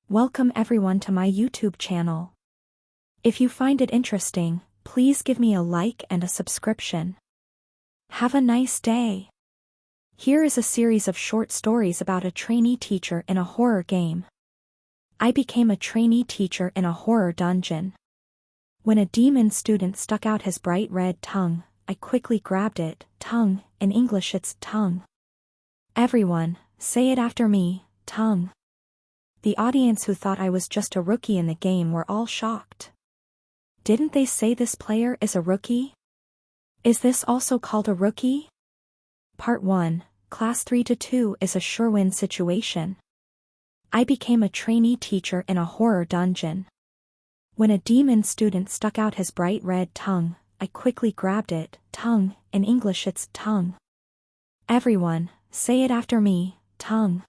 Welcome everyone to my YouTube channel. If you find it interesting, please give me a like and a subscription. Have a nice day. Here is a series of short stories about a trainee teacher in a horror game. I became a trainee teacher in a horror dungeon. When a demon student stuck out his bright red tongue, I quickly grabbed it. Tongue, in English it's tongue. Everyone, say it after me, tongue. The audience who thought I was just a rookie in the game were all shocked. Didn't they say this player is a rookie? Is this also called a rookie? Part 1, Class 3-2 is a sure win situation. I became a trainee teacher in a horror dungeon. When a demon student stuck out his bright red tongue, I quickly grabbed it. Tongue, in English it's tongue. Everyone, say it after me, tongue.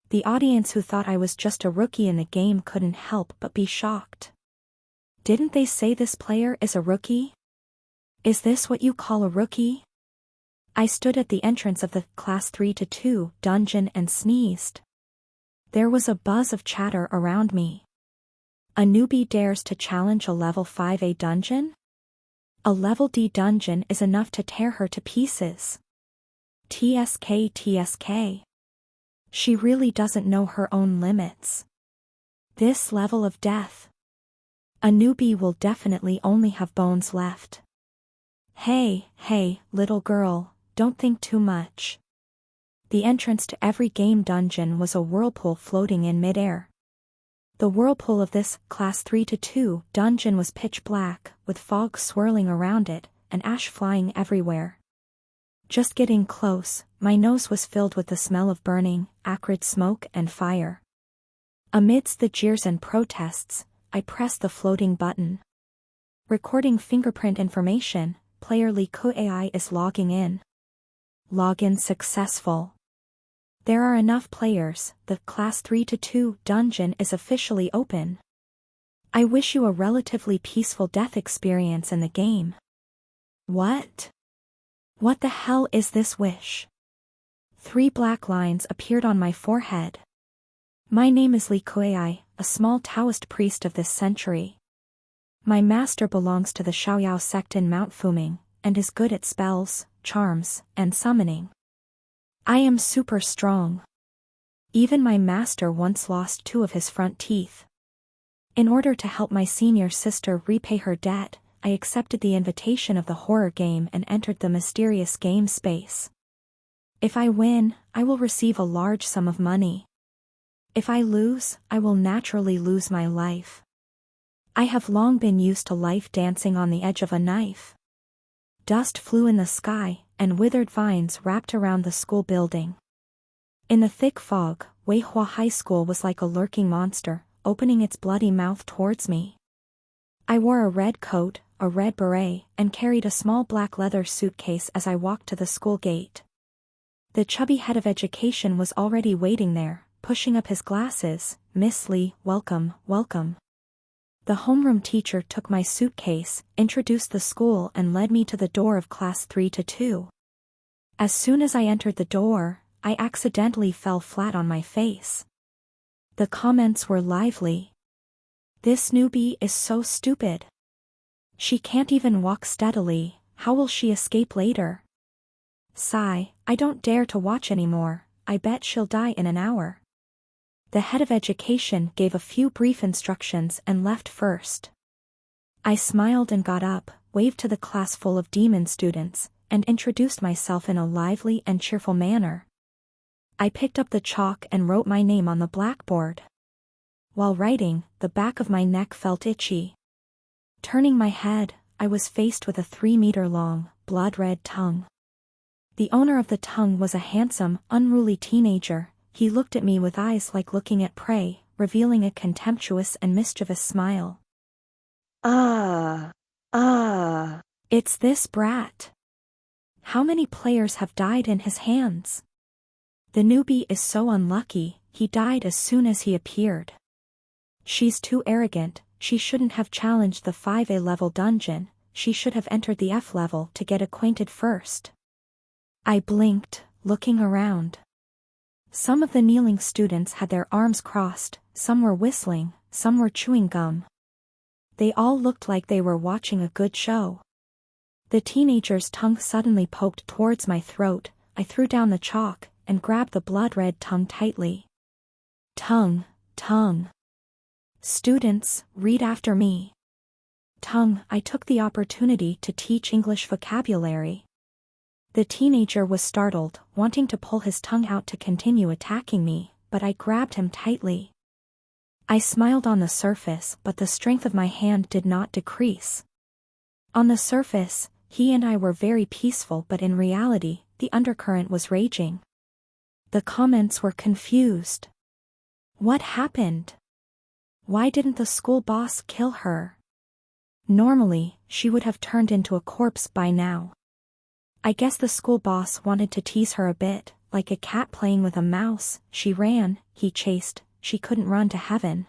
The audience who thought I was just a rookie in the game couldn't help but be shocked. Didn't they say this player is a rookie? Is this what you call a rookie? I stood at the entrance of the Class 3-2 dungeon and sneezed. There was a buzz of chatter around me. A newbie dares to challenge a level 5A dungeon? A level D dungeon is enough to tear her to pieces. TSK. She really doesn't know her own limits. This level of death. A newbie will definitely only have bones left. Hey, little girl, don't think too much. The entrance to every game dungeon was a whirlpool floating in midair. The whirlpool of this Class 3-2 dungeon was pitch black, with fog swirling around it, and ash flying everywhere. Just getting close, my nose was filled with the smell of burning, acrid smoke and fire. Amidst the jeers and protests, I pressed the floating button. Recording fingerprint information, player Liku AI is logging in. Login successful. There are enough players, the Class 3-2 dungeon is officially open. I wish you a relatively peaceful death experience in the game. What? What the hell is this wish? 3 black lines appeared on my forehead. My name is Liku, a small Taoist priest of this century. My master belongs to the Shaoyao sect in Mount Fuming, and is good at spells, charms, and summoning. I am super strong. Even my master once lost 2 of his front teeth. In order to help my senior sister repay her debt, I accepted the invitation of the horror game and entered the mysterious game space. If I win, I will receive a large sum of money. If I lose, I will naturally lose my life. I have long been used to life dancing on the edge of a knife. Dust flew in the sky, and withered vines wrapped around the school building. In the thick fog, Weihua High School was like a lurking monster, opening its bloody mouth towards me. I wore a red coat, a red beret, and carried a small black leather suitcase as I walked to the school gate. The chubby head of education was already waiting there, pushing up his glasses. Miss Lee, welcome. The homeroom teacher took my suitcase, introduced the school and led me to the door of Class 3-2. As soon as I entered the door, I accidentally fell flat on my face. The comments were lively. This newbie is so stupid. She can't even walk steadily, how will she escape later? Sigh, I don't dare to watch anymore, I bet she'll die in an hour. The head of education gave a few brief instructions and left first. I smiled and got up, waved to the class full of demon students, and introduced myself in a lively and cheerful manner. I picked up the chalk and wrote my name on the blackboard. While writing, the back of my neck felt itchy. Turning my head, I was faced with a 3-meter-long, blood-red tongue. The owner of the tongue was a handsome, unruly teenager. He looked at me with eyes like looking at prey, revealing a contemptuous and mischievous smile. It's this brat. How many players have died in his hands? The newbie is so unlucky, he died as soon as he appeared. She's too arrogant, she shouldn't have challenged the 5A level dungeon, she should have entered the F level to get acquainted first. I blinked, looking around. Some of the kneeling students had their arms crossed, some were whistling, some were chewing gum. They all looked like they were watching a good show. The teenager's tongue suddenly poked towards my throat. I threw down the chalk and grabbed the blood-red tongue tightly. Tongue, tongue. Students, read after me. Tongue. I took the opportunity to teach English vocabulary. The teenager was startled, wanting to pull his tongue out to continue attacking me, but I grabbed him tightly. I smiled on the surface, but the strength of my hand did not decrease. On the surface, he and I were very peaceful, but in reality, the undercurrent was raging. The comments were confused. What happened? Why didn't the school boss kill her? Normally, she would have turned into a corpse by now. I guess the school boss wanted to tease her a bit, like a cat playing with a mouse. She ran, he chased, she couldn't run to heaven.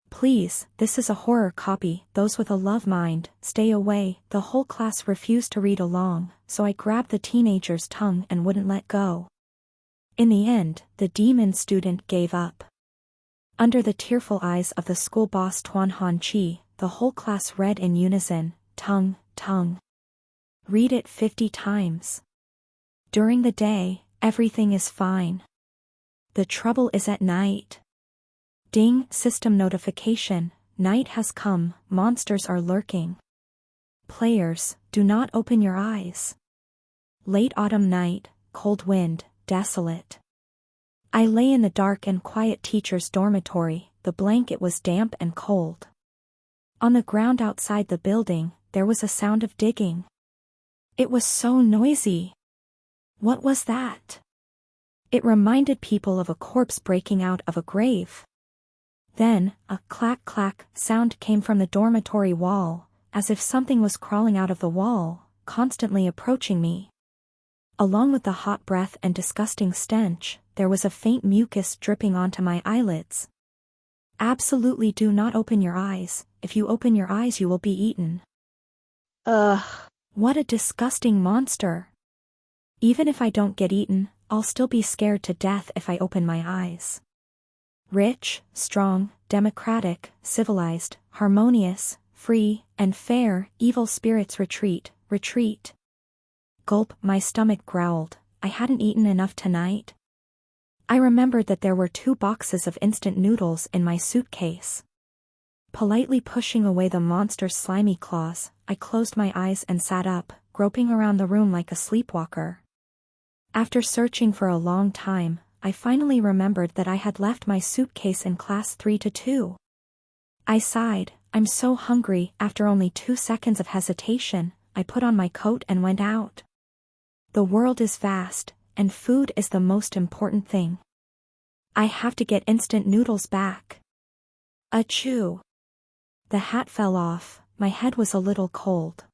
Please, this is a horror copy, those with a love mind, stay away. The whole class refused to read along, so I grabbed the teenager's tongue and wouldn't let go. In the end, the demon student gave up. Under the tearful eyes of the school boss Tuan Han Chi, the whole class read in unison, tongue, tongue. Read it 50 times. During the day, everything is fine. The trouble is at night. Ding, system notification, night has come, monsters are lurking. Players, do not open your eyes. Late autumn night, cold wind, desolate. I lay in the dark and quiet teacher's dormitory. The blanket was damp and cold. On the ground outside the building, there was a sound of digging. It was so noisy. What was that? It reminded people of a corpse breaking out of a grave. Then, a clack-clack sound came from the dormitory wall, as if something was crawling out of the wall, constantly approaching me. Along with the hot breath and disgusting stench, there was a faint mucus dripping onto my eyelids. Absolutely do not open your eyes. If you open your eyes you will be eaten. Ugh, what a disgusting monster. Even if I don't get eaten, I'll still be scared to death if I open my eyes. Rich, strong, democratic, civilized, harmonious, free, and fair, evil spirits retreat, retreat. Gulp, my stomach growled. I hadn't eaten enough tonight. I remembered that there were 2 boxes of instant noodles in my suitcase. Politely pushing away the monster's slimy claws, I closed my eyes and sat up, groping around the room like a sleepwalker. After searching for a long time, I finally remembered that I had left my suitcase in class 3-2. I sighed. I'm so hungry. After only 2 seconds of hesitation, I put on my coat and went out. The world is vast, and food is the most important thing. I have to get instant noodles back. Achoo. The hat fell off. My head was a little cold.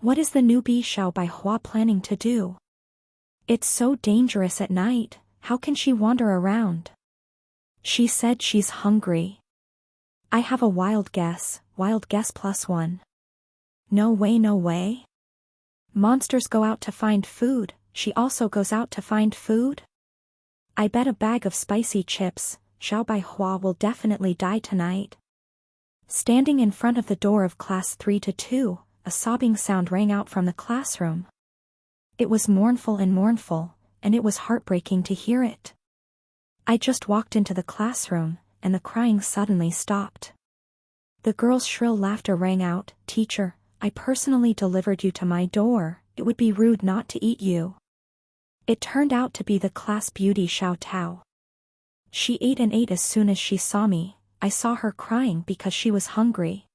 What is the newbie Xiao Baihua planning to do? It's so dangerous at night. How can she wander around? She said she's hungry. I have a wild guess +1. No way, no way. Monsters go out to find food, she also goes out to find food? I bet a bag of spicy chips, Xiao Baihua will definitely die tonight. Standing in front of the door of class 3-2, a sobbing sound rang out from the classroom. It was mournful, and it was heartbreaking to hear it. I just walked into the classroom, and the crying suddenly stopped. The girl's shrill laughter rang out. Teacher, I personally delivered you to my door. It would be rude not to eat you. It turned out to be the class beauty Xiao Tao. She ate and ate as soon as she saw me. I saw her crying because she was hungry.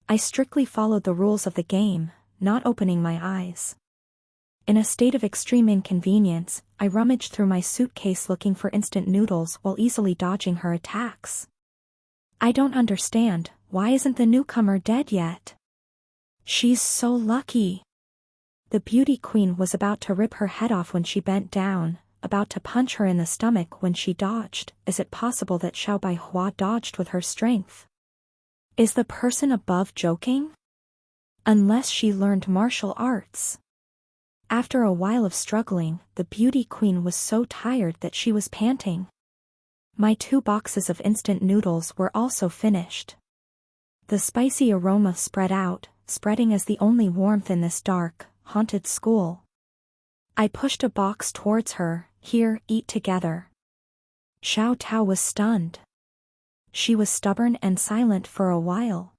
I strictly followed the rules of the game, not opening my eyes. In a state of extreme inconvenience, I rummaged through my suitcase looking for instant noodles while easily dodging her attacks. I don't understand, why isn't the newcomer dead yet? She's so lucky. The beauty queen was about to rip her head off when she bent down, about to punch her in the stomach when she dodged. Is it possible that Xiao Baihua dodged with her strength? Is the person above joking? Unless she learned martial arts. After a while of struggling, the beauty queen was so tired that she was panting. My 2 boxes of instant noodles were also finished. The spicy aroma spread out, spreading as the only warmth in this dark, haunted school. I pushed a box towards her. Here, eat together. Xiao Tao was stunned. She was stubborn and silent for a while.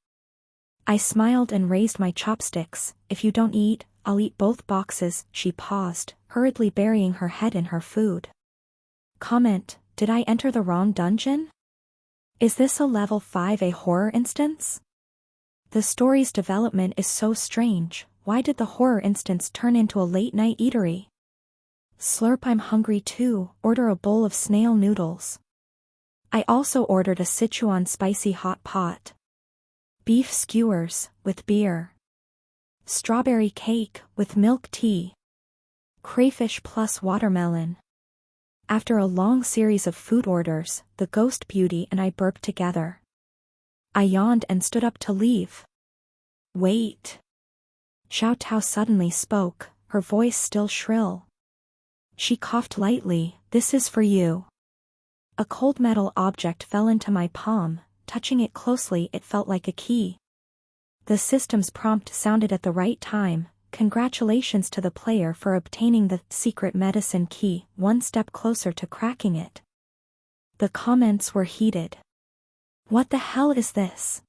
I smiled and raised my chopsticks. If you don't eat, I'll eat both boxes. She paused, hurriedly burying her head in her food. Comment: did I enter the wrong dungeon? Is this a level 5A horror instance? The story's development is so strange. Why did the horror instance turn into a late-night eatery? Slurp, I'm hungry too. Order a bowl of snail noodles. I also ordered a Sichuan spicy hot pot. Beef skewers, with beer. Strawberry cake, with milk tea. Crayfish plus watermelon. After a long series of food orders, the ghost beauty and I burped together. I yawned and stood up to leave. Wait. Xiao Tao suddenly spoke, her voice still shrill. She coughed lightly. This is for you. A cold metal object fell into my palm. Touching it closely, it felt like a key. The system's prompt sounded at the right time. Congratulations to the player for obtaining the secret medicine key, one step closer to cracking it. The comments were heated. What the hell is this?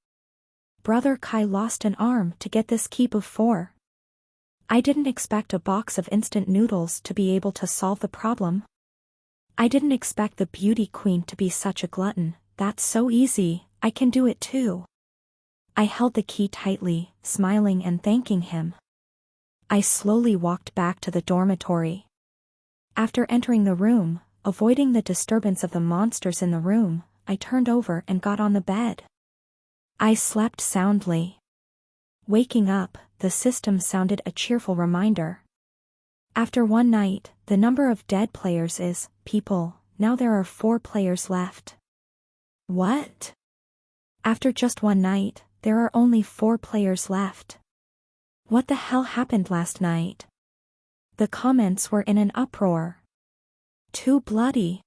Brother Kai lost an arm to get this key before. I didn't expect a box of instant noodles to be able to solve the problem. I didn't expect the beauty queen to be such a glutton. That's so easy, I can do it too. I held the key tightly, smiling and thanking him. I slowly walked back to the dormitory. After entering the room, avoiding the disturbance of the monsters in the room, I turned over and got on the bed. I slept soundly. Waking up, the system sounded a cheerful reminder. After one night, the number of dead players is, people, now there are 4 players left. What? After just one night, there are only 4 players left. What the hell happened last night? The comments were in an uproar. Too bloody.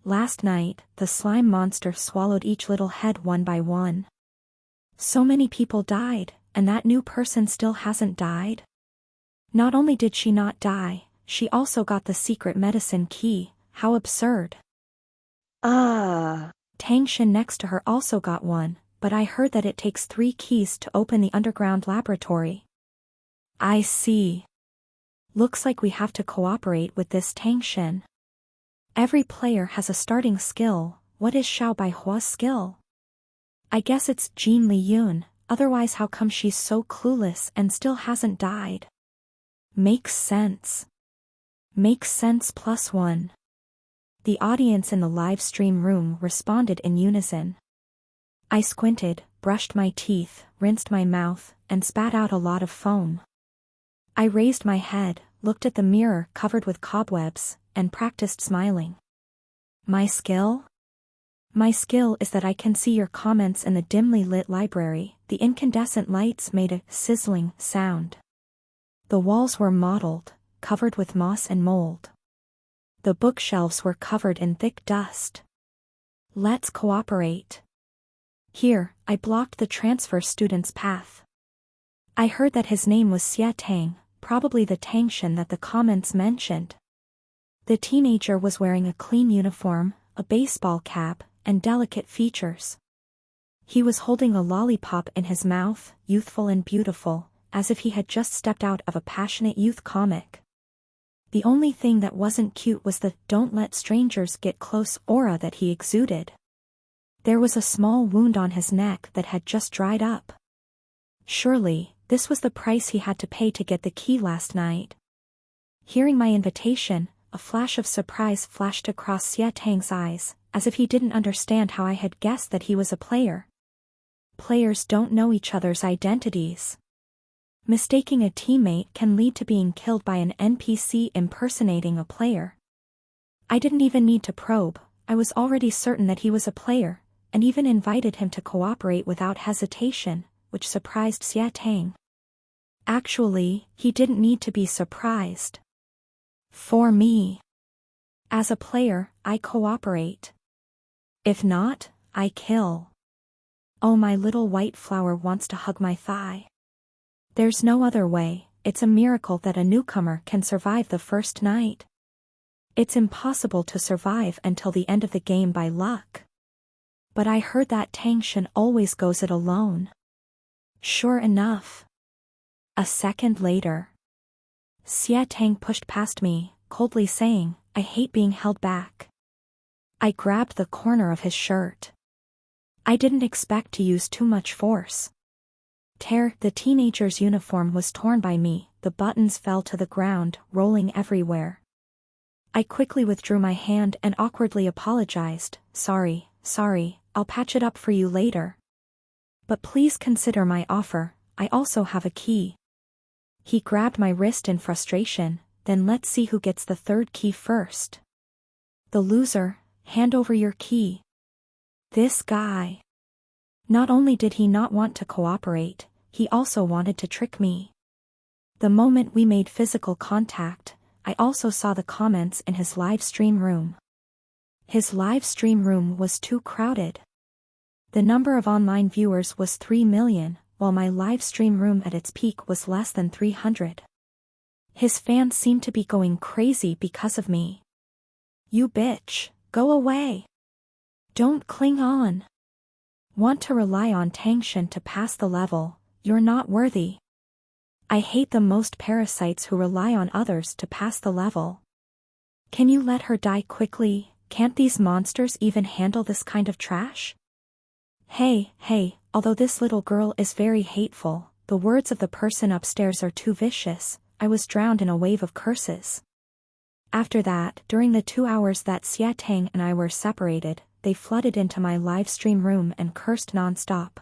Last night, the slime monster swallowed each little head one by one. So many people died, and that new person still hasn't died? Not only did she not die, she also got the secret medicine key. How absurd. Tang Shin next to her also got one, but I heard that it takes 3 keys to open the underground laboratory. I see. Looks like we have to cooperate with this Tang Shin. Every player has a starting skill. What is Xiao Baihua's skill? I guess it's Jean Li Yun, otherwise how come she's so clueless and still hasn't died? Makes sense. Makes sense +1. The audience in the live stream room responded in unison. I squinted, brushed my teeth, rinsed my mouth, and spat out a lot of foam. I raised my head, looked at the mirror covered with cobwebs, and practiced smiling. My skill? My skill is that I can see your comments in the dimly lit library. The incandescent lights made a sizzling sound. The walls were mottled, covered with moss and mold. The bookshelves were covered in thick dust. Let's cooperate. Here, I blocked the transfer student's path. I heard that his name was Xie Tang, probably the Tang Shin that the comments mentioned. The teenager was wearing a clean uniform, a baseball cap, and delicate features. He was holding a lollipop in his mouth, youthful and beautiful, as if he had just stepped out of a passionate youth comic. The only thing that wasn't cute was the "don't let strangers get close" aura that he exuded. There was a small wound on his neck that had just dried up. Surely, this was the price he had to pay to get the key last night. Hearing my invitation, a flash of surprise flashed across Xie Tang's eyes, as if he didn't understand how I had guessed that he was a player. Players don't know each other's identities. Mistaking a teammate can lead to being killed by an NPC impersonating a player. I didn't even need to probe, I was already certain that he was a player, and even invited him to cooperate without hesitation, which surprised Xie Tang. Actually, he didn't need to be surprised. For me. As a player, I cooperate. If not, I kill. Oh, my little white flower wants to hug my thigh. There's no other way, it's a miracle that a newcomer can survive the first night. It's impossible to survive until the end of the game by luck. But I heard that Tang Shen always goes it alone. Sure enough. A second later. Xie Tang pushed past me, coldly saying, I hate being held back. I grabbed the corner of his shirt. I didn't expect to use too much force. The teenager's uniform was torn by me, the buttons fell to the ground, rolling everywhere. I quickly withdrew my hand and awkwardly apologized, sorry, I'll patch it up for you later. But please consider my offer, I also have a key. He grabbed my wrist in frustration, then let's see who gets the third key first. The loser, hand over your key. This guy. Not only did he not want to cooperate, he also wanted to trick me. The moment we made physical contact, I also saw the comments in his live stream room. His live stream room was too crowded. The number of online viewers was 3 million, while my live stream room at its peak was less than 300. His fans seemed to be going crazy because of me. You bitch, go away. Don't cling on. Want to rely on Tang Shen to pass the level, you're not worthy. I hate the most parasites who rely on others to pass the level. Can you let her die quickly? Can't these monsters even handle this kind of trash? Hey, although this little girl is very hateful, the words of the person upstairs are too vicious, I was drowned in a wave of curses. After that, during the 2 hours that Xie Tang and I were separated, they flooded into my live stream room and cursed non-stop.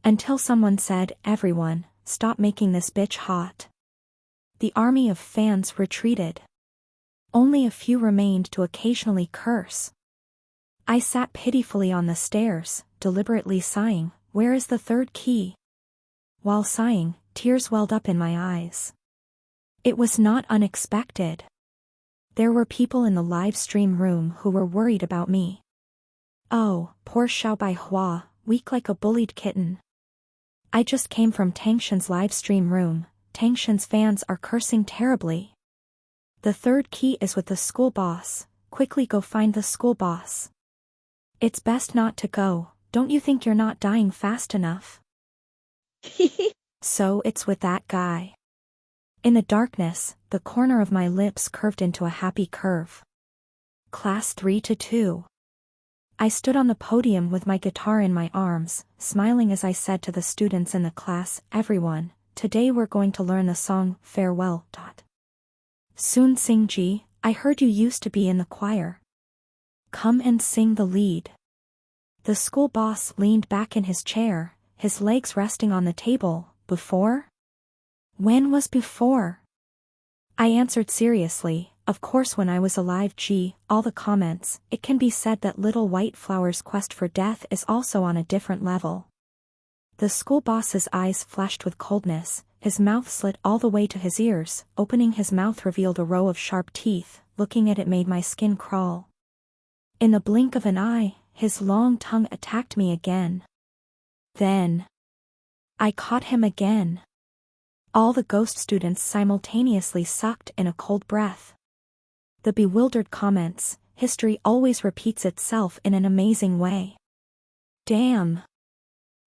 Until someone said, everyone, stop making this bitch hot. The army of fans retreated. Only a few remained to occasionally curse. I sat pitifully on the stairs, deliberately sighing, where is the third key? While sighing, tears welled up in my eyes. It was not unexpected. There were people in the live stream room who were worried about me. Oh, poor Xiao Baihua, weak like a bullied kitten. I just came from Tang Shen's live stream room, Tang Shen's fans are cursing terribly. The third key is with the school boss, quickly go find the school boss. It's best not to go, don't you think you're not dying fast enough? So it's with that guy. In the darkness, the corner of my lips curved into a happy curve. Class 3-2. I stood on the podium with my guitar in my arms, smiling as I said to the students in the class, everyone, today we're going to learn the song, Farewell. Sun Xingji, I heard you used to be in the choir. Come and sing the lead. The school boss leaned back in his chair, his legs resting on the table. Before? When was before? I answered seriously, of course when I was alive. All the comments, it can be said that Little White Flower's quest for death is also on a different level. The school boss's eyes flashed with coldness, his mouth slit all the way to his ears, opening his mouth revealed a row of sharp teeth, looking at it made my skin crawl. In the blink of an eye, his long tongue attacked me again. Then I caught him again. All the ghost students simultaneously sucked in a cold breath. The bewildered comments, history always repeats itself in an amazing way. Damn.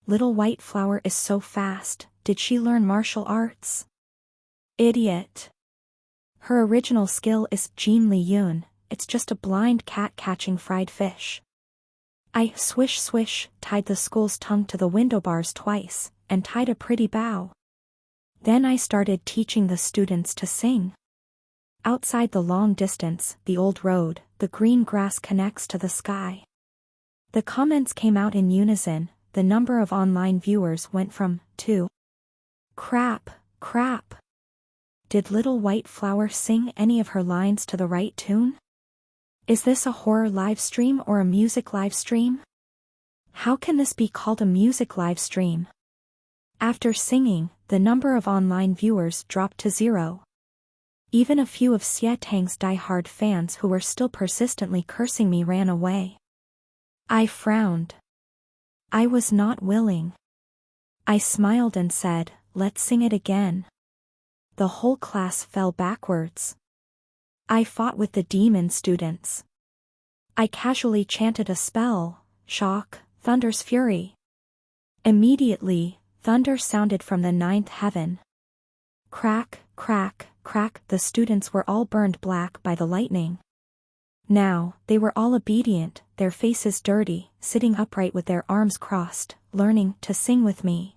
Little White Flower is so fast, did she learn martial arts? Idiot. Her original skill is Jin Li Yun, it's just a blind cat catching fried fish. I swish tied the school's tongue to the window bars twice, and tied a pretty bow. Then I started teaching the students to sing. Outside the long distance, the old road, the green grass connects to the sky. The comments came out in unison, the number of online viewers went from 2. Crap. Did Little White Flower sing any of her lines to the right tune? Is this a horror live stream or a music live stream? How can this be called a music live stream? After singing, the number of online viewers dropped to 0. Even a few of Xie Tang's die-hard fans who were still persistently cursing me ran away. I frowned. I was not willing. I smiled and said, let's sing it again. The whole class fell backwards. I fought with the demon students. I casually chanted a spell, shock, thunder's fury. Immediately, thunder sounded from the ninth heaven. Crack, crack, crack, the students were all burned black by the lightning. Now, they were all obedient, their faces dirty, sitting upright with their arms crossed, learning to sing with me.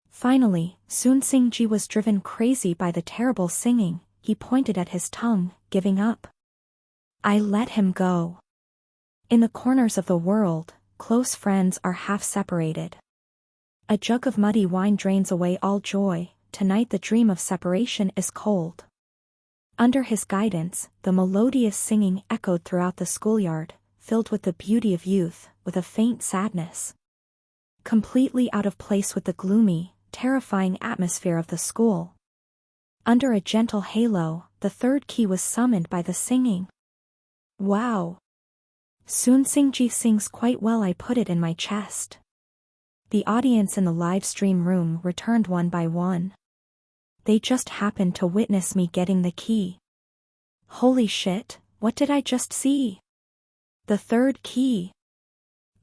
Finally, Soon Sing Ji was driven crazy by the terrible singing. He pointed at his tongue, giving up. I let him go. In the corners of the world, close friends are half separated. A jug of muddy wine drains away all joy. Tonight the dream of separation is cold. Under his guidance, the melodious singing echoed throughout the schoolyard, filled with the beauty of youth, with a faint sadness. Completely out of place with the gloomy, terrifying atmosphere of the school. Under a gentle halo, the third key was summoned by the singing. Wow! Soon Sing Ji sings quite well, I put it in my chest. The audience in the live stream room returned one by one. They just happened to witness me getting the key. Holy shit, what did I just see? The third key.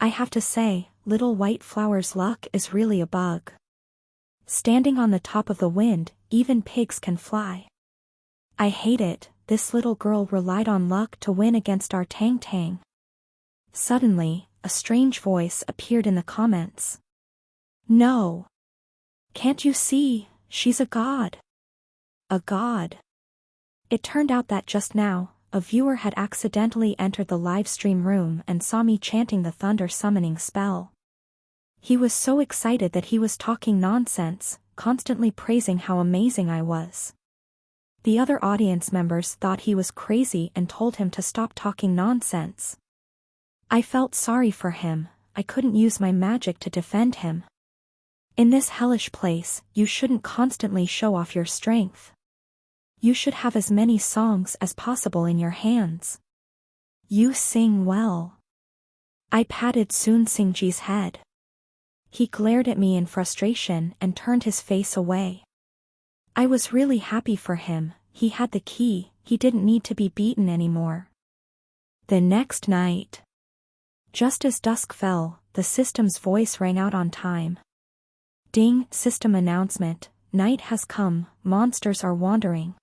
I have to say, Little White Flower's luck is really a bug. Standing on the top of the wind, even pigs can fly. I hate it, this little girl relied on luck to win against our Tang Tang. Suddenly, a strange voice appeared in the comments. No. Can't you see? She's a god. A god. It turned out that just now, a viewer had accidentally entered the live stream room and saw me chanting the thunder summoning spell. He was so excited that he was talking nonsense, constantly praising how amazing I was. The other audience members thought he was crazy and told him to stop talking nonsense. I felt sorry for him, I couldn't use my magic to defend him. In this hellish place, you shouldn't constantly show off your strength. You should have as many songs as possible in your hands. You sing well. I patted Soon Sing Ji's head. He glared at me in frustration and turned his face away. I was really happy for him, he had the key, he didn't need to be beaten anymore. The next night. Just as dusk fell, the system's voice rang out on time. Ding, system announcement, night has come, monsters are wandering.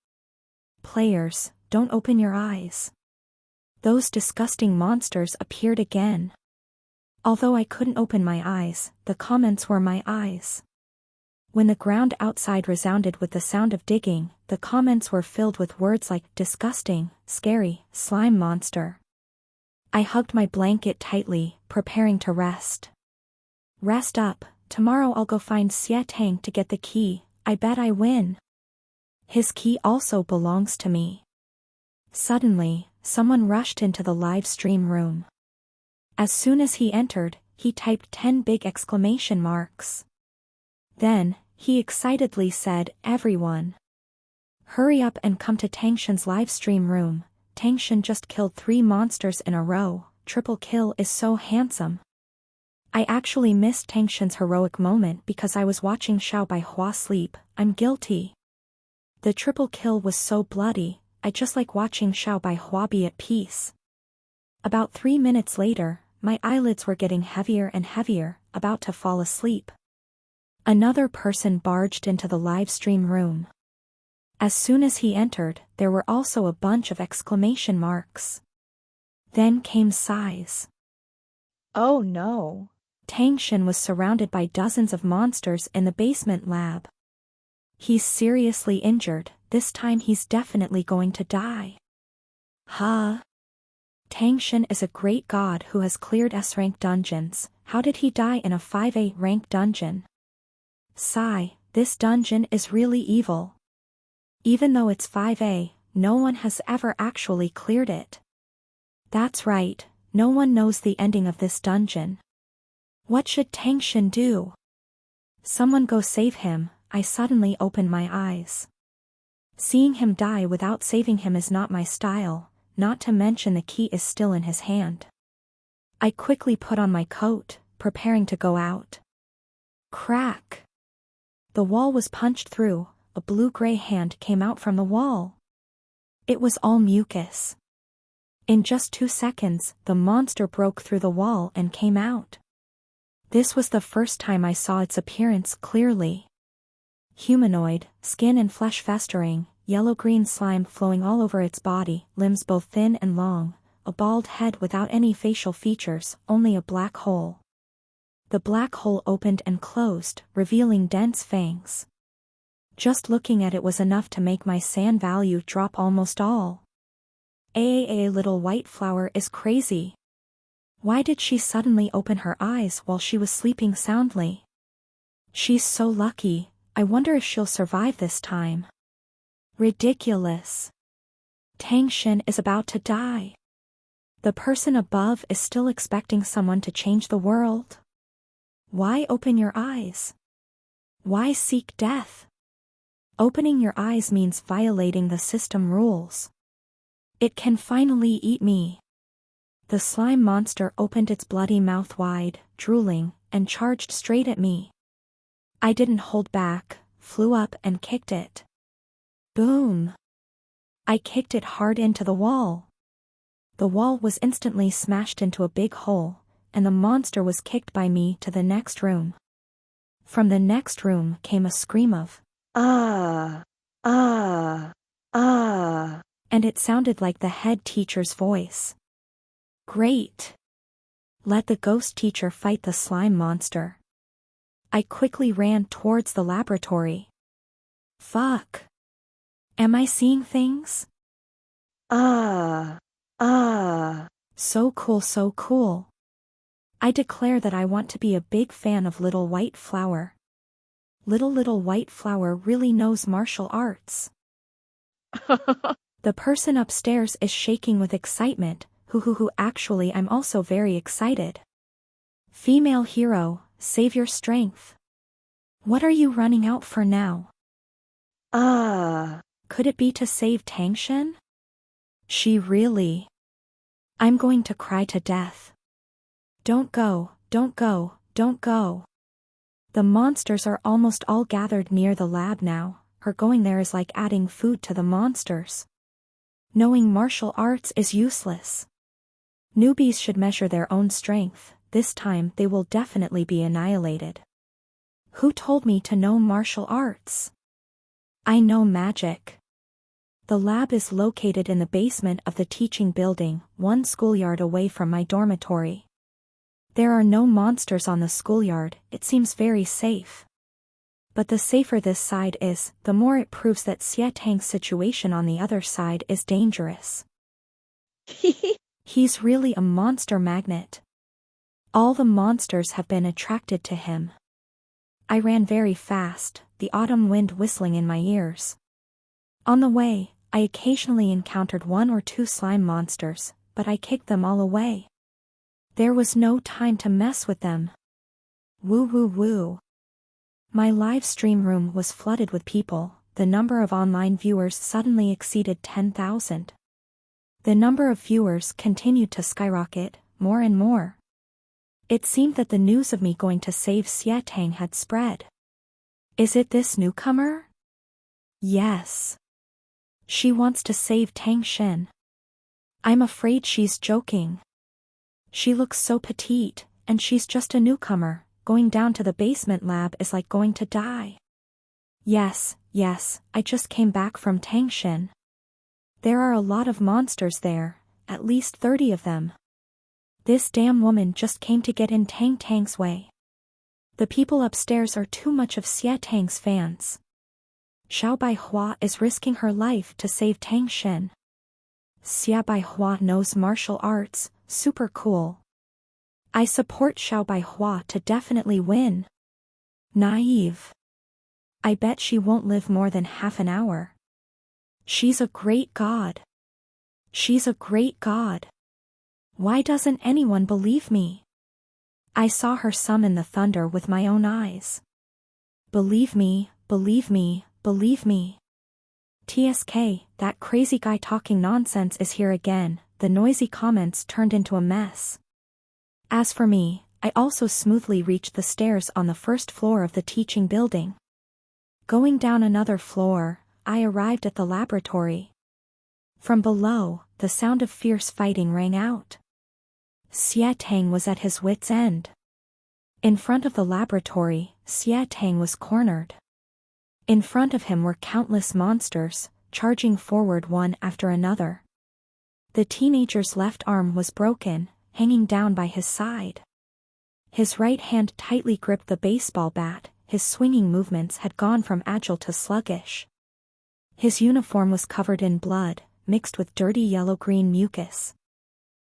Players, don't open your eyes. Those disgusting monsters appeared again. Although I couldn't open my eyes, the comments were my eyes. When the ground outside resounded with the sound of digging, the comments were filled with words like disgusting, scary, slime monster. I hugged my blanket tightly, preparing to rest. Rest up. Tomorrow I'll go find Xie Tang to get the key, I bet I win. His key also belongs to me. Suddenly, someone rushed into the live stream room. As soon as he entered, he typed 10 big exclamation marks. Then, he excitedly said, everyone. Hurry up and come to Tangshan's live stream room, Tangshan just killed 3 monsters in a row, triple kill is so handsome. I actually missed Tangshan's heroic moment because I was watching Xiao Baihua sleep, I'm guilty. The triple kill was so bloody, I just like watching Xiao Baihua be at peace. About 3 minutes later, my eyelids were getting heavier and heavier, about to fall asleep. Another person barged into the live stream room. As soon as he entered, there were also a bunch of exclamation marks. Then came sighs. Oh no. Tangshan was surrounded by dozens of monsters in the basement lab. He's seriously injured, this time he's definitely going to die. Huh? Tangshan is a great god who has cleared S-rank dungeons, how did he die in a 5A rank dungeon? Sigh, this dungeon is really evil. Even though it's 5A, no one has ever actually cleared it. That's right, no one knows the ending of this dungeon. What should Tangshan do? Someone go save him, I suddenly opened my eyes. Seeing him die without saving him is not my style, not to mention the key is still in his hand. I quickly put on my coat, preparing to go out. Crack! The wall was punched through, a blue-gray hand came out from the wall. It was all mucus. In just 2 seconds, the monster broke through the wall and came out. This was the first time I saw its appearance clearly. Humanoid, skin and flesh festering, yellow-green slime flowing all over its body, limbs both thin and long, a bald head without any facial features, only a black hole. The black hole opened and closed, revealing dense fangs. Just looking at it was enough to make my sand value drop almost all. Little white flower is crazy. Why did she suddenly open her eyes while she was sleeping soundly? She's so lucky, I wonder if she'll survive this time. Ridiculous. Tangshin is about to die. The person above is still expecting someone to change the world. Why open your eyes? Why seek death? Opening your eyes means violating the system rules. It can finally eat me. The slime monster opened its bloody mouth wide, drooling, and charged straight at me. I didn't hold back, flew up and kicked it. Boom! I kicked it hard into the wall. The wall was instantly smashed into a big hole, and the monster was kicked by me to the next room. From the next room came a scream of, "Ah! Ah! Ah!" And it sounded like the head teacher's voice. Great! Let the ghost teacher fight the slime monster. I quickly ran towards the laboratory. Fuck! Am I seeing things? Ah! Ah! So cool, so cool. I declare that I want to be a big fan of Little White Flower. Little White Flower really knows martial arts. The person upstairs is shaking with excitement. Actually I'm also very excited. Female hero, save your strength. What are you running out for now? Ah! Could it be to save Tangshin? She really... I'm going to cry to death. Don't go, don't go, don't go. The monsters are almost all gathered near the lab now. Her going there is like adding food to the monsters. Knowing martial arts is useless. Newbies should measure their own strength, this time they will definitely be annihilated. Who told me to know martial arts? I know magic. The lab is located in the basement of the teaching building, 1 schoolyard away from my dormitory. There are no monsters on the schoolyard, it seems very safe. But the safer this side is, the more it proves that Xie Tang's situation on the other side is dangerous. He's really a monster magnet. All the monsters have been attracted to him. I ran very fast, the autumn wind whistling in my ears. On the way, I occasionally encountered 1 or 2 slime monsters, but I kicked them all away. There was no time to mess with them. Woo woo woo. My live stream room was flooded with people, the number of online viewers suddenly exceeded 10,000. The number of viewers continued to skyrocket, more and more. It seemed that the news of me going to save Xie Tang had spread. Is it this newcomer? Yes. She wants to save Tangshin. I'm afraid she's joking. She looks so petite, and she's just a newcomer. Going down to the basement lab is like going to die. Yes, I just came back from Tangshin. There are a lot of monsters there, at least 30 of them. This damn woman just came to get in Tang's way. The people upstairs are too much of Xie Tang's fans. Xiao Baihua is risking her life to save Tangshin. Xia Baihua knows martial arts, super cool. I support Xiao Baihua to definitely win. Naive. I bet she won't live more than half an hour. She's a great god. She's a great god. Why doesn't anyone believe me? I saw her summon the thunder with my own eyes. Believe me, believe me, believe me. TSK, that crazy guy talking nonsense is here again. The noisy comments turned into a mess. As for me, I also smoothly reached the stairs on the first floor of the teaching building. Going down another floor, I arrived at the laboratory. From below, the sound of fierce fighting rang out. Xie Tang was at his wits' end. In front of the laboratory, Xie Tang was cornered. In front of him were countless monsters, charging forward one after another. The teenager's left arm was broken, hanging down by his side. His right hand tightly gripped the baseball bat, his swinging movements had gone from agile to sluggish. His uniform was covered in blood, mixed with dirty yellow-green mucus.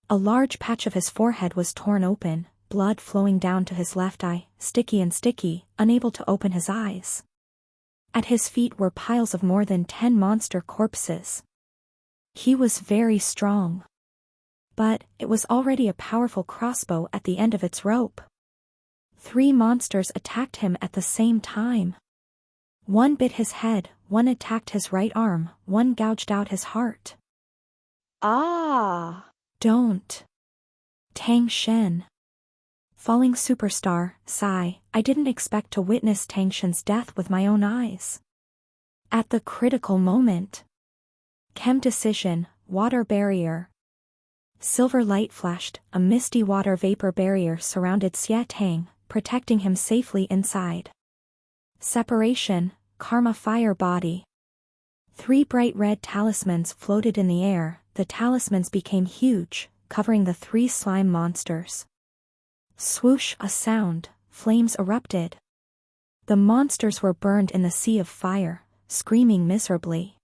A large patch of his forehead was torn open, blood flowing down to his left eye, sticky, unable to open his eyes. At his feet were piles of more than 10 monster corpses. He was very strong. But it was already a powerful crossbow at the end of its rope. 3 monsters attacked him at the same time. One bit his head, one attacked his right arm, one gouged out his heart. Ah! Don't. Tang Shen. Falling superstar, sigh, I didn't expect to witness Tang Shen's death with my own eyes. At the critical moment. Chem decision, water barrier. Silver light flashed, a misty water vapor barrier surrounded Xie Tang, protecting him safely inside. Separation, karma fire body. 3 bright red talismans floated in the air, the talismans became huge, covering the 3 slime monsters. Swoosh, a sound, flames erupted. The monsters were burned in the sea of fire, screaming miserably.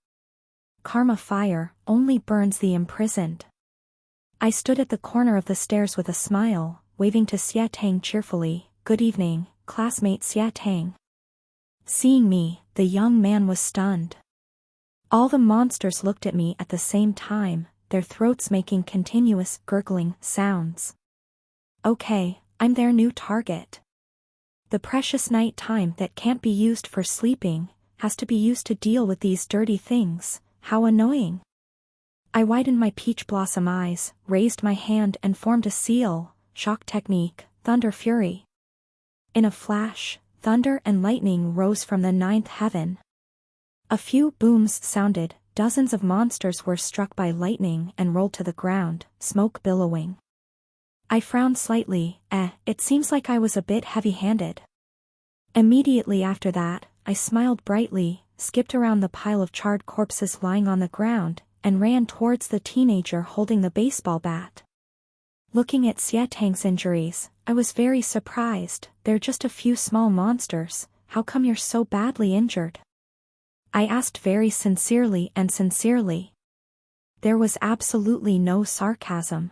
Karma fire only burns the imprisoned. I stood at the corner of the stairs with a smile, waving to Xie Tang cheerfully, "Good evening, classmate Xie Tang." Seeing me, the young man was stunned. All the monsters looked at me at the same time, their throats making continuous, gurgling sounds. Okay, I'm their new target. The precious night time that can't be used for sleeping, has to be used to deal with these dirty things, how annoying. I widened my peach blossom eyes, raised my hand and formed a seal, shock technique, thunder fury. In a flash, thunder and lightning rose from the 9th heaven. A few booms sounded, dozens of monsters were struck by lightning and rolled to the ground, smoke billowing. I frowned slightly, it seems like I was a bit heavy-handed. Immediately after that, I smiled brightly, skipped around the pile of charred corpses lying on the ground, and ran towards the teenager holding the baseball bat. Looking at Xie Tang's injuries, I was very surprised. They're just a few small monsters, how come you're so badly injured? I asked very sincerely. There was absolutely no sarcasm.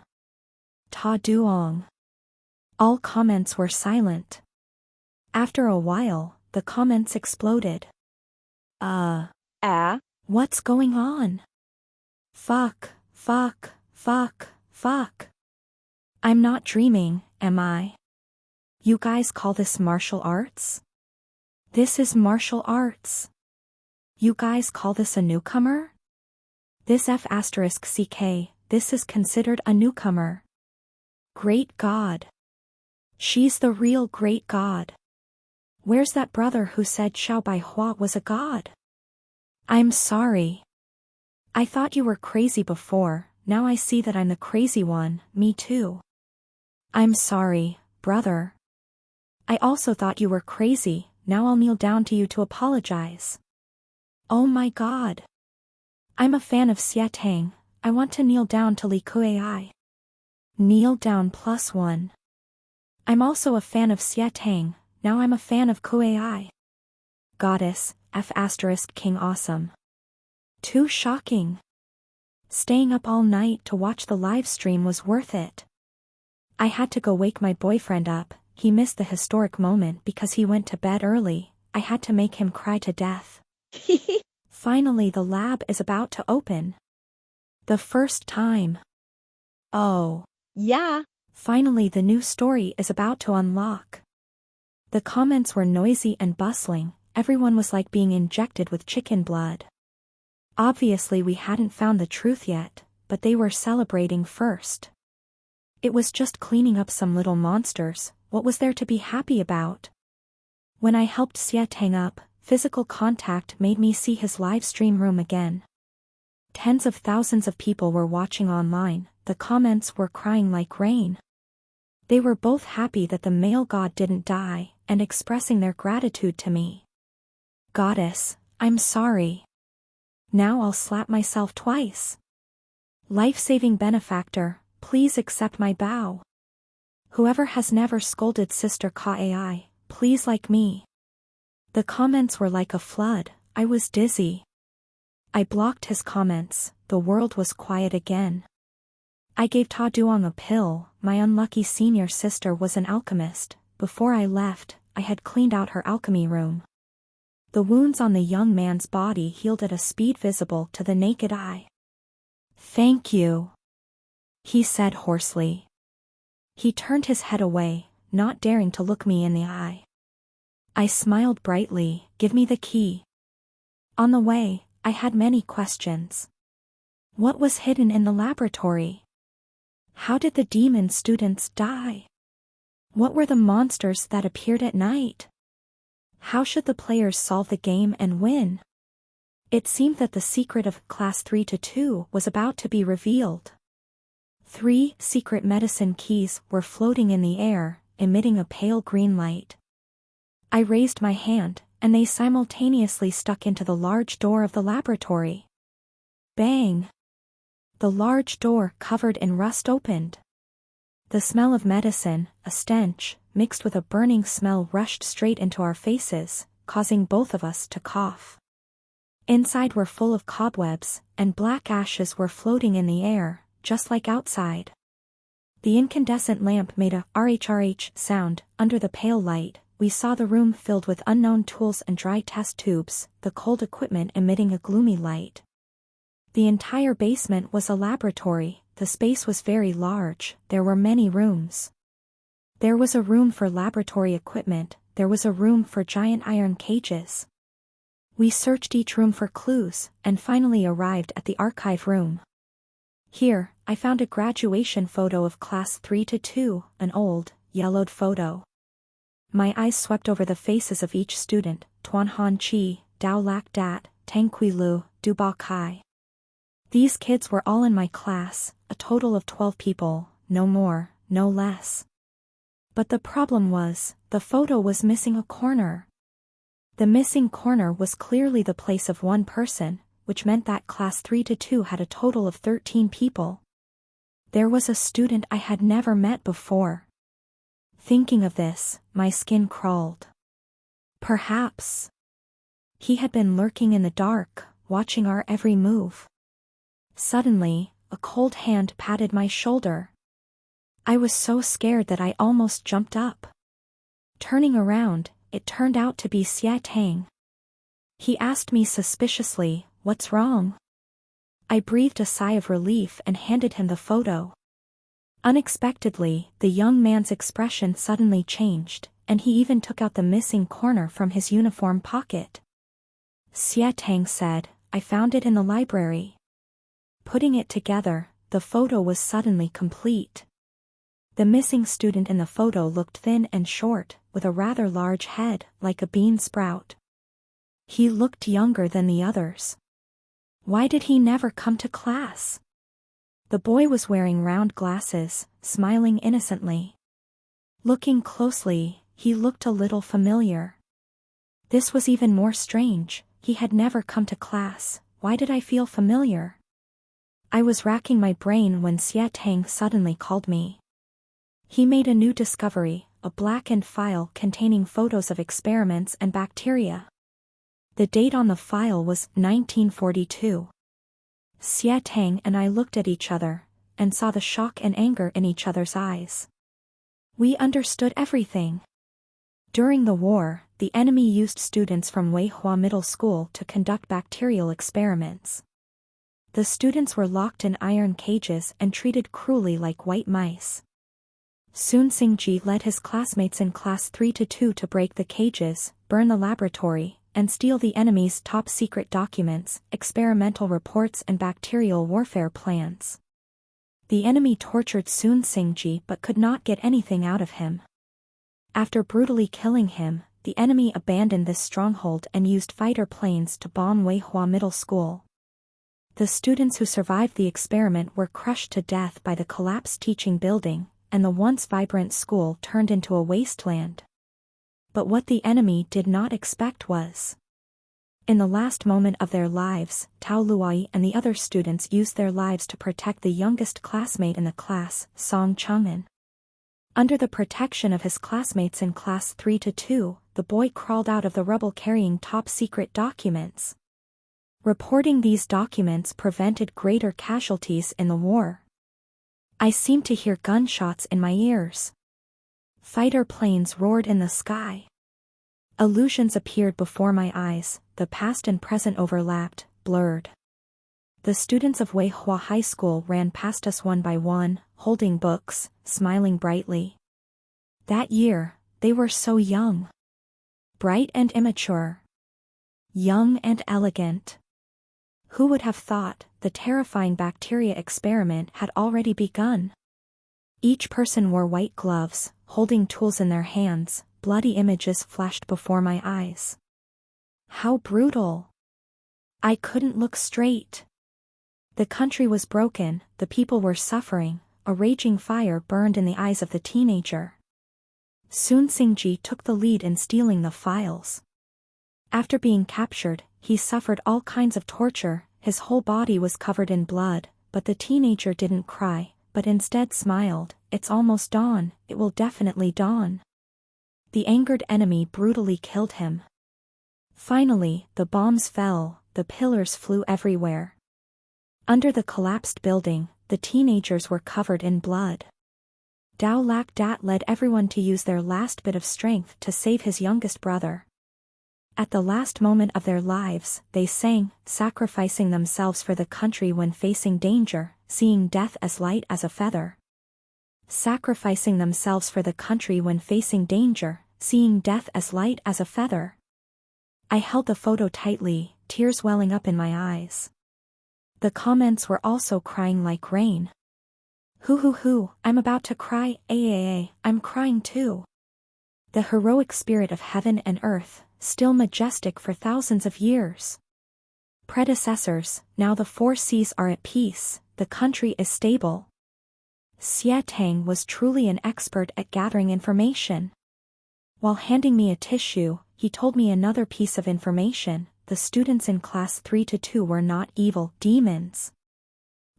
Ta Duong. All comments were silent. After a while, the comments exploded. What's going on? Fuck. I'm not dreaming, am I? You guys call this martial arts? This is martial arts. You guys call this a newcomer? This F***CK, this is considered a newcomer. Great God. She's the real great God. Where's that brother who said Xiao Baihua was a god? I'm sorry. I thought you were crazy before, now I see that I'm the crazy one, me too. I'm sorry, brother. I also thought you were crazy, now I'll kneel down to you to apologize. Oh my God. I'm a fan of Xie Tang, I want to kneel down to Li Kuei. Kneel down +1. I'm also a fan of Xie Tang, now I'm a fan of Kuei. Goddess, F***King awesome. Too shocking. Staying up all night to watch the live stream was worth it. I had to go wake my boyfriend up, he missed the historic moment because he went to bed early, I had to make him cry to death. Finally the lab is about to open. The first time. Oh. Yeah. Finally the new story is about to unlock. The comments were noisy and bustling, everyone was like being injected with chicken blood. Obviously we hadn't found the truth yet, but they were celebrating first. It was just cleaning up some little monsters. What was there to be happy about? When I helped Xietang up, physical contact made me see his live stream room again. Tens of thousands of people were watching online, the comments were crying like rain. They were both happy that the male god didn't die, and expressing their gratitude to me. Goddess, I'm sorry. Now I'll slap myself twice. Life-saving benefactor, please accept my bow. Whoever has never scolded Sister Ka Ai, please like me. The comments were like a flood, I was dizzy. I blocked his comments, the world was quiet again. I gave Ta Duong a pill, my unlucky senior sister was an alchemist. Before I left, I had cleaned out her alchemy room. The wounds on the young man's body healed at a speed visible to the naked eye. Thank you, he said hoarsely. He turned his head away, not daring to look me in the eye. I smiled brightly, give me the key. On the way, I had many questions. What was hidden in the laboratory? How did the demon students die? What were the monsters that appeared at night? How should the players solve the game and win? It seemed that the secret of Class 3-2 was about to be revealed. 3 secret medicine keys were floating in the air, emitting a pale green light. I raised my hand, and they simultaneously stuck into the large door of the laboratory. Bang! The large door covered in rust opened. The smell of medicine, a stench, mixed with a burning smell rushed straight into our faces, causing both of us to cough. Inside were full of cobwebs, and black ashes were floating in the air, just like outside. The incandescent lamp made a RHRH sound. Under the pale light, we saw the room filled with unknown tools and dry test tubes, the cold equipment emitting a gloomy light. The entire basement was a laboratory, the space was very large, there were many rooms. There was a room for laboratory equipment, there was a room for giant iron cages. We searched each room for clues, and finally arrived at the archive room. Here, I found a graduation photo of Class 3-2, an old, yellowed photo. My eyes swept over the faces of each student, Tuan Han Chi, Dao Lac Dat, Tang Kui Lu, Du Ba Kai. These kids were all in my class, a total of 12 people, no more, no less. But the problem was, the photo was missing a corner. The missing corner was clearly the place of one person, which meant that Class 3-2 had a total of 13 people. There was a student I had never met before. Thinking of this, my skin crawled. Perhaps he had been lurking in the dark, watching our every move. Suddenly, a cold hand patted my shoulder. I was so scared that I almost jumped up. Turning around, it turned out to be Xietang. He asked me suspiciously, "What's wrong?" I breathed a sigh of relief and handed him the photo. Unexpectedly, the young man's expression suddenly changed, and he even took out the missing corner from his uniform pocket. Xietang said, "I found it in the library." Putting it together, the photo was suddenly complete. The missing student in the photo looked thin and short, with a rather large head, like a bean sprout. He looked younger than the others. Why did he never come to class? The boy was wearing round glasses, smiling innocently. Looking closely, he looked a little familiar. This was even more strange, he had never come to class. Why did I feel familiar? I was racking my brain when Xietang suddenly called me. He made a new discovery, a blackened file containing photos of experiments and bacteria. The date on the file was 1942. Xietang and I looked at each other, and saw the shock and anger in each other's eyes. We understood everything. During the war, the enemy used students from Weihua Middle School to conduct bacterial experiments. The students were locked in iron cages and treated cruelly like white mice. Sun Xingji led his classmates in Class 3-2 to break the cages, burn the laboratory, and steal the enemy's top-secret documents, experimental reports and bacterial warfare plans. The enemy tortured Sun Xingji but could not get anything out of him. After brutally killing him, the enemy abandoned this stronghold and used fighter planes to bomb Weihua Middle School. The students who survived the experiment were crushed to death by the collapsed teaching building, and the once vibrant school turned into a wasteland. But what the enemy did not expect was, in the last moment of their lives, Tao Luai and the other students used their lives to protect the youngest classmate in the class, Song Chang'an. Under the protection of his classmates in class 3-2, the boy crawled out of the rubble carrying top-secret documents. Reporting these documents prevented greater casualties in the war. I seemed to hear gunshots in my ears. Fighter planes roared in the sky. Illusions appeared before my eyes, the past and present overlapped, blurred. The students of Weihua High School ran past us one by one, holding books, smiling brightly. That year, they were so young. Bright and immature. Young and elegant. Who would have thought the terrifying bacteria experiment had already begun? Each person wore white gloves, holding tools in their hands. Bloody images flashed before my eyes. How brutal! I couldn't look straight. The country was broken, the people were suffering, a raging fire burned in the eyes of the teenager. Sun Xingji took the lead in stealing the files. After being captured, he suffered all kinds of torture, his whole body was covered in blood, but the teenager didn't cry, but instead smiled. It's almost dawn, it will definitely dawn. The angered enemy brutally killed him. Finally, the bombs fell, the pillars flew everywhere. Under the collapsed building, the teenagers were covered in blood. Dao Lak Dat led everyone to use their last bit of strength to save his youngest brother. At the last moment of their lives, they sang, sacrificing themselves for the country when facing danger, seeing death as light as a feather. Sacrificing themselves for the country when facing danger, seeing death as light as a feather. I held the photo tightly, tears welling up in my eyes. The comments were also crying like rain. Hoo, I'm about to cry, I'm crying too. The heroic spirit of heaven and earth, still majestic for thousands of years. Predecessors, now the 4 seas are at peace, the country is stable. Xie Tang was truly an expert at gathering information. While handing me a tissue, he told me another piece of information: the students in class 3-2 were not evil demons.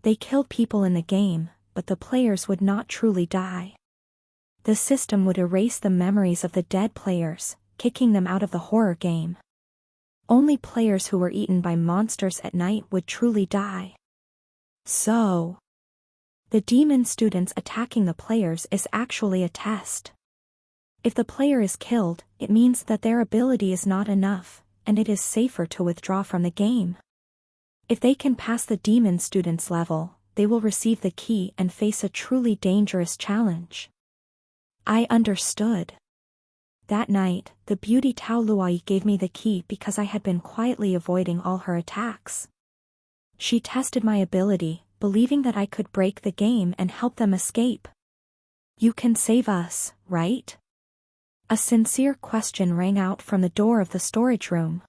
They killed people in the game, but the players would not truly die. The system would erase the memories of the dead players, kicking them out of the horror game. Only players who were eaten by monsters at night would truly die. So, the demon students attacking the players is actually a test. If the player is killed, it means that their ability is not enough, and it is safer to withdraw from the game. If they can pass the demon students level, they will receive the key and face a truly dangerous challenge. I understood. That night, the beauty Tao Luai gave me the key because I had been quietly avoiding all her attacks. She tested my ability, believing that I could break the game and help them escape. You can save us, right? A sincere question rang out from the door of the storage room.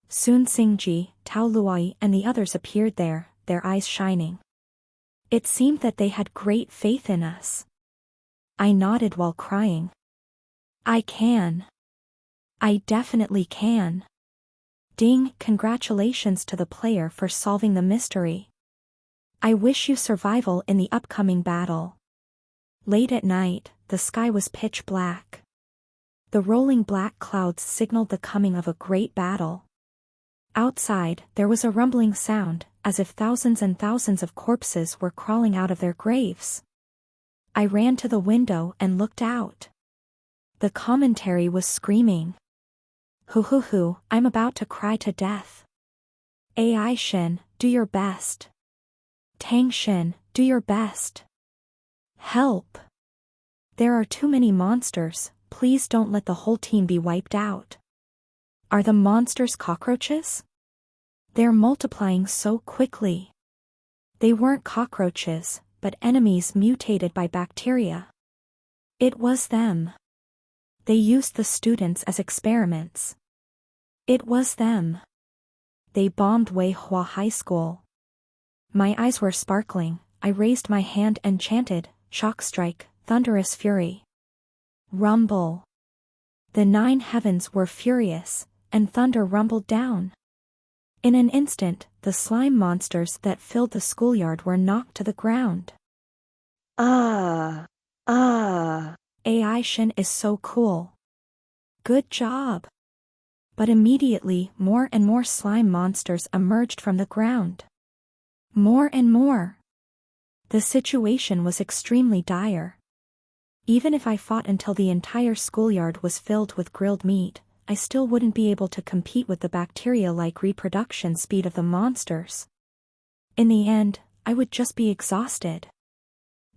Sun Xingji, Tao Luai and the others appeared there, their eyes shining. It seemed that they had great faith in us. I nodded while crying. I can. I definitely can. Ding, congratulations to the player for solving the mystery. I wish you survival in the upcoming battle. Late at night, the sky was pitch black. The rolling black clouds signaled the coming of a great battle. Outside, there was a rumbling sound, as if thousands and thousands of corpses were crawling out of their graves. I ran to the window and looked out. The commentary was screaming. Hoo, I'm about to cry to death. AI Shin, do your best. Tang Shin, do your best. Help. There are too many monsters, please don't let the whole team be wiped out. Are the monsters cockroaches? They're multiplying so quickly. They weren't cockroaches, but enemies mutated by bacteria. It was them. They used the students as experiments. It was them. They bombed Wei Hua High School. My eyes were sparkling. I raised my hand and chanted, "Shock strike, thunderous fury. Rumble." The 9 heavens were furious, and thunder rumbled down. In an instant, the slime monsters that filled the schoolyard were knocked to the ground. AI Shin is so cool. Good job. But immediately more and more slime monsters emerged from the ground. More and more. The situation was extremely dire. Even if I fought until the entire schoolyard was filled with grilled meat, I still wouldn't be able to compete with the bacteria-like reproduction speed of the monsters. In the end, I would just be exhausted.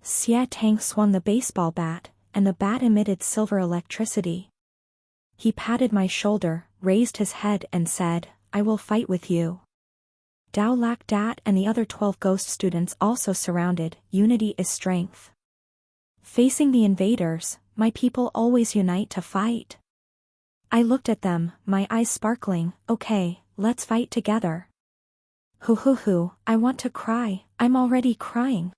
Xie Tang swung the baseball bat, and the bat emitted silver electricity. He patted my shoulder, raised his head and said, "I will fight with you." Dao Lak Dat and the other 12 ghost students also surrounded. Unity is strength. Facing the invaders, my people always unite to fight. I looked at them, my eyes sparkling. Okay, let's fight together. Hoo, I want to cry, I'm already crying.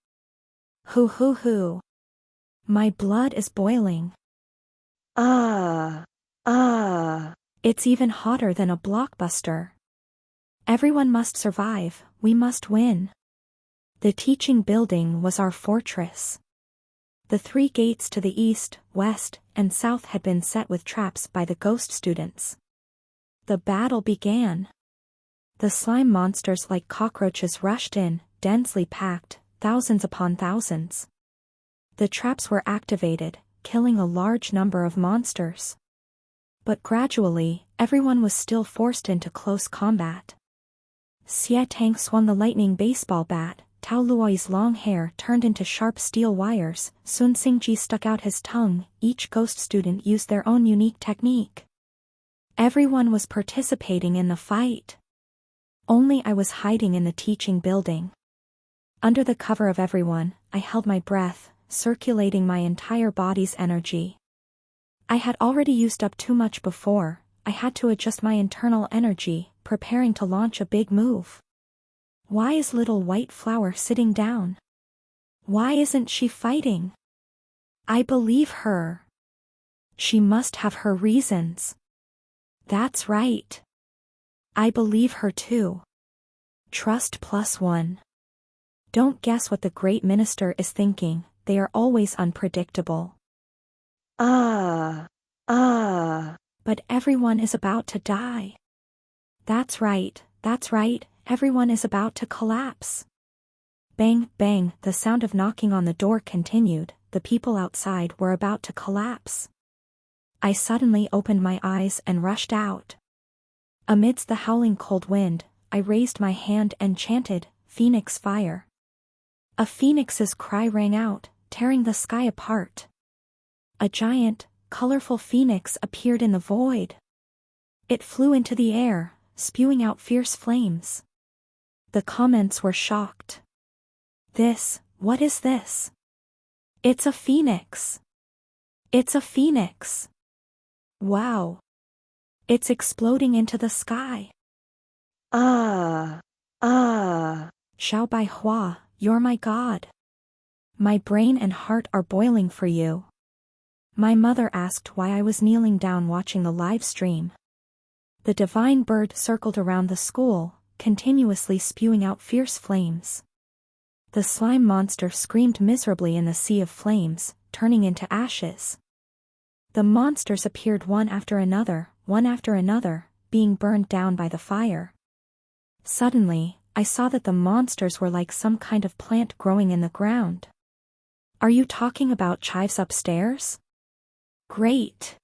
Hoo. My blood is boiling. It's even hotter than a blockbuster. Everyone must survive, we must win. The teaching building was our fortress. The 3 gates to the east, west, and south had been set with traps by the ghost students. The battle began. The slime monsters like cockroaches rushed in, densely packed, thousands upon thousands. The traps were activated, killing a large number of monsters. But gradually, everyone was still forced into close combat. Xie Tang swung the lightning baseball bat. Tao Luoi's long hair turned into sharp steel wires. Sun Xingji stuck out his tongue. Each ghost student used their own unique technique. Everyone was participating in the fight. Only I was hiding in the teaching building. Under the cover of everyone, I held my breath, circulating my entire body's energy. I had already used up too much before. I had to adjust my internal energy, preparing to launch a big move. Why is little white flower sitting down? Why isn't she fighting? I believe her. She must have her reasons. That's right. I believe her too. Trust +1. Don't guess what the great minister is thinking, they are always unpredictable. But everyone is about to die. That's right, everyone is about to collapse. Bang, bang, the sound of knocking on the door continued. The people outside were about to collapse. I suddenly opened my eyes and rushed out. Amidst the howling cold wind, I raised my hand and chanted, "Phoenix fire." A phoenix's cry rang out, tearing the sky apart. A giant, colorful phoenix appeared in the void. It flew into the air, spewing out fierce flames. The comments were shocked. What is this? It's a phoenix. It's a phoenix. Wow. It's exploding into the sky. Xiao Baihua, you're my god. My brain and heart are boiling for you. My mother asked why I was kneeling down watching the live stream. The divine bird circled around the school, continuously spewing out fierce flames. The slime monster screamed miserably in the sea of flames, turning into ashes. The monsters appeared one after another, being burned down by the fire. Suddenly, I saw that the monsters were like some kind of plant growing in the ground. Are you talking about chives upstairs? Great.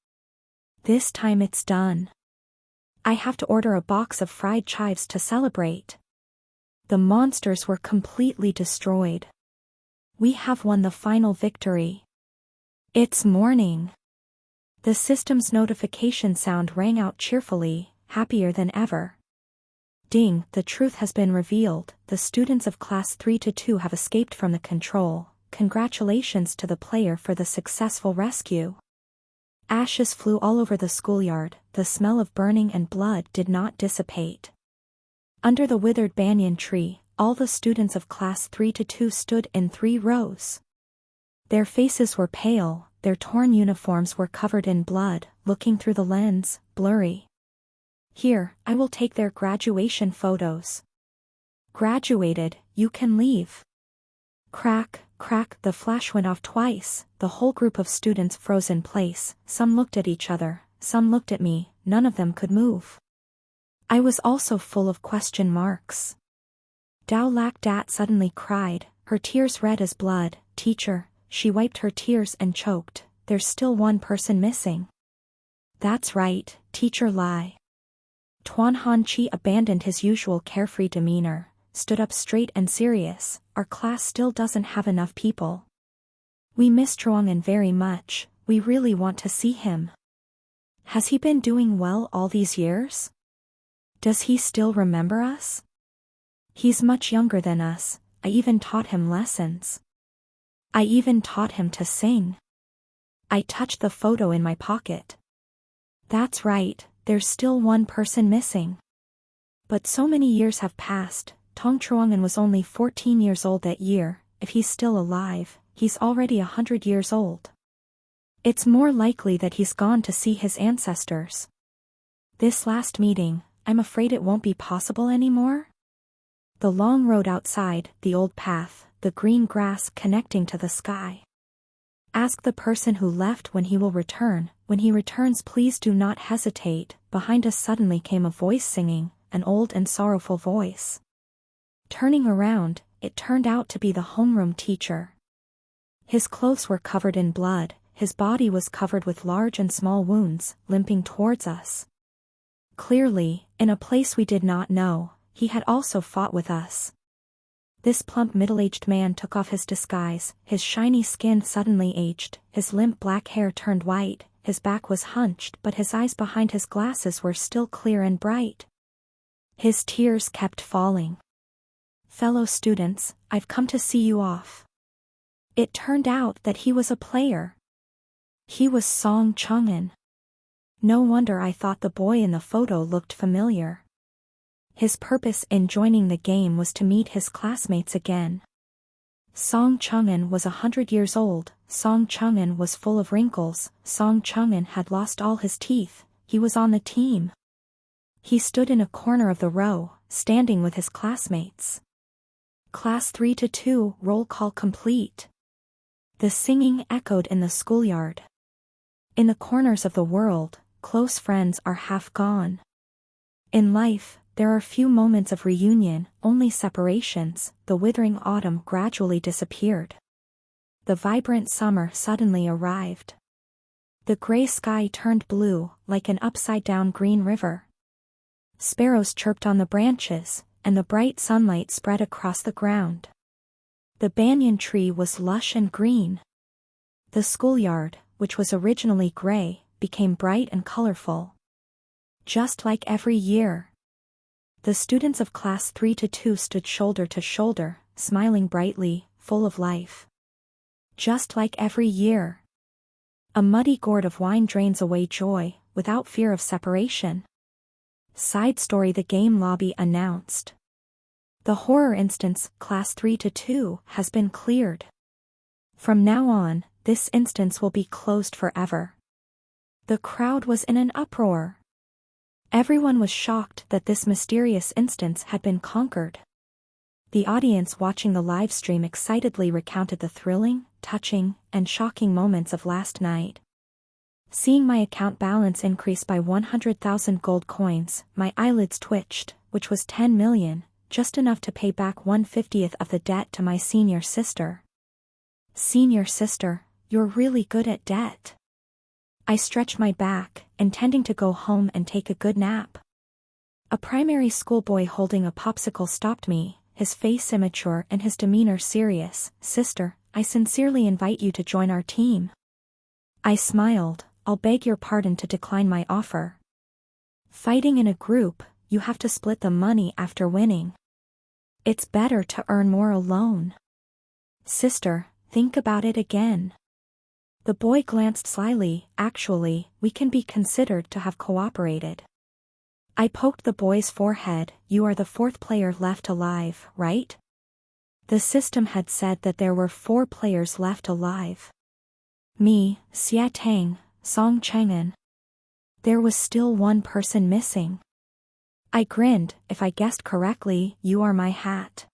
This time it's done. I have to order a box of fried chives to celebrate. The monsters were completely destroyed. We have won the final victory. It's morning. The system's notification sound rang out cheerfully, happier than ever. Ding, the truth has been revealed. The students of class 3-2 have escaped from the control. Congratulations to the player for the successful rescue. Ashes flew all over the schoolyard. The smell of burning and blood did not dissipate. Under the withered banyan tree, all the students of class 3-2 stood in 3 rows. Their faces were pale, their torn uniforms were covered in blood, looking through the lens, blurry. Here, I will take their graduation photos. Graduated, you can leave. Crack, crack, the flash went off twice. The whole group of students froze in place. Some looked at each other, some looked at me, none of them could move. I was also full of question marks. Dao Lac Dat suddenly cried, her tears red as blood. Teacher, she wiped her tears and choked, there's still one person missing. That's right, teacher Lai. Tuan Han Chi abandoned his usual carefree demeanor, stood up straight and serious. Our class still doesn't have enough people. We miss Truong'an very much, we really want to see him. Has he been doing well all these years? Does he still remember us? He's much younger than us, I even taught him lessons. I even taught him to sing. I touched the photo in my pocket. That's right, there's still one person missing. But so many years have passed. Tong Truong'an was only 14 years old that year. If he's still alive, he's already 100 years old. It's more likely that he's gone to see his ancestors. This last meeting, I'm afraid it won't be possible anymore. The long road outside, the old path, the green grass connecting to the sky. Ask the person who left when he will return. When he returns, please do not hesitate. Behind us suddenly came a voice singing, an old and sorrowful voice. Turning around, it turned out to be the homeroom teacher. His clothes were covered in blood, his body was covered with large and small wounds, limping towards us. Clearly, in a place we did not know, he had also fought with us. This plump middle-aged man took off his disguise, his shiny skin suddenly aged, his limp black hair turned white, his back was hunched but his eyes behind his glasses were still clear and bright. His tears kept falling. Fellow students, I've come to see you off. It turned out that he was a player. He was Song Chung'an. No wonder I thought the boy in the photo looked familiar. His purpose in joining the game was to meet his classmates again. Song Chung'an was 100 years old, Song Chung'an was full of wrinkles, Song Chung'an had lost all his teeth, he was on the team. He stood in a corner of the row, standing with his classmates. Class 3-2, roll call complete. The singing echoed in the schoolyard. In the corners of the world, close friends are half gone. In life, there are few moments of reunion, only separations. The withering autumn gradually disappeared. The vibrant summer suddenly arrived. The gray sky turned blue, like an upside-down green river. Sparrows chirped on the branches, and the bright sunlight spread across the ground. The banyan tree was lush and green. The schoolyard, which was originally gray, became bright and colorful. Just like every year. The students of class 3-2 stood shoulder to shoulder, smiling brightly, full of life. Just like every year. A muddy gourd of wine drains away joy, without fear of separation. Side story: the game lobby announced. The horror instance, class 3-2, has been cleared. From now on, this instance will be closed forever. The crowd was in an uproar. Everyone was shocked that this mysterious instance had been conquered. The audience watching the live stream excitedly recounted the thrilling, touching, and shocking moments of last night. Seeing my account balance increase by 100,000 gold coins, my eyelids twitched, which was 10 million, just enough to pay back 1/50th of the debt to my senior sister. Senior sister, you're really good at debt. I stretched my back, intending to go home and take a good nap. A primary school boy holding a popsicle stopped me, his face immature and his demeanor serious. Sister, I sincerely invite you to join our team. I smiled. I'll beg your pardon to decline my offer. Fighting in a group, you have to split the money after winning. It's better to earn more alone. Sister, think about it again. The boy glanced slyly. Actually, we can be considered to have cooperated. I poked the boy's forehead. You are the fourth player left alive, right? The system had said that there were 4 players left alive. Me, Xia Tang, Song Chang'an. There was still 1 person missing. I grinned. If I guessed correctly, you are my hat.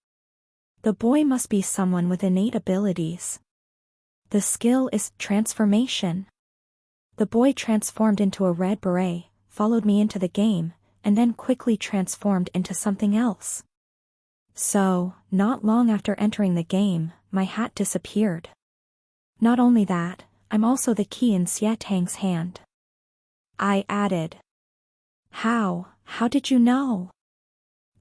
The boy must be someone with innate abilities. The skill is transformation. The boy transformed into a red beret, followed me into the game, and then quickly transformed into something else. So, not long after entering the game, my hat disappeared. Not only that, I'm also the key in Xie Tang's hand. I added. How did you know?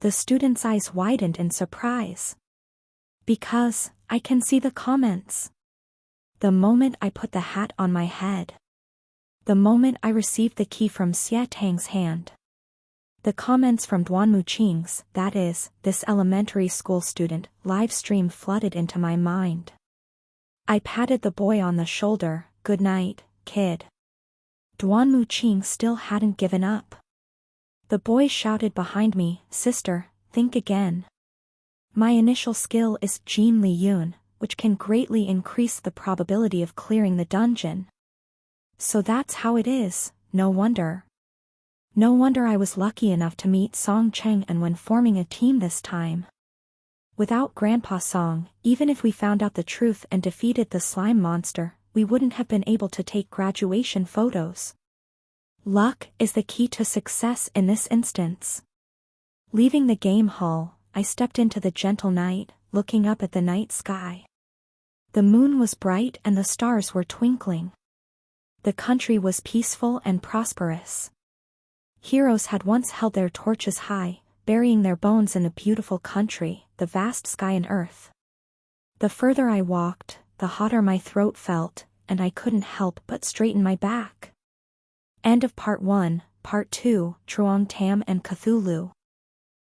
The student's eyes widened in surprise. Because, I can see the comments. The moment I put the hat on my head. The moment I received the key from Xie Tang's hand. The comments from Duan Muqing's, that is, this elementary school student, live stream flooded into my mind. I patted the boy on the shoulder. Good night, kid. Duan Muqing still hadn't given up. The boy shouted behind me, Sister, think again. My initial skill is Jin Li Yun, which can greatly increase the probability of clearing the dungeon. So that's how it is, no wonder. No wonder I was lucky enough to meet Song Cheng and when forming a team this time. Without Grandpa Song, even if we found out the truth and defeated the slime monster, we wouldn't have been able to take graduation photos. Luck is the key to success in this instance. Leaving the game hall, I stepped into the gentle night, looking up at the night sky. The moon was bright and the stars were twinkling. The country was peaceful and prosperous. Heroes had once held their torches high, burying their bones in the beautiful country, the vast sky and earth. The further I walked, the hotter my throat felt, and I couldn't help but straighten my back. End of Part 1, Part 2, Truong Tam and Cthulhu.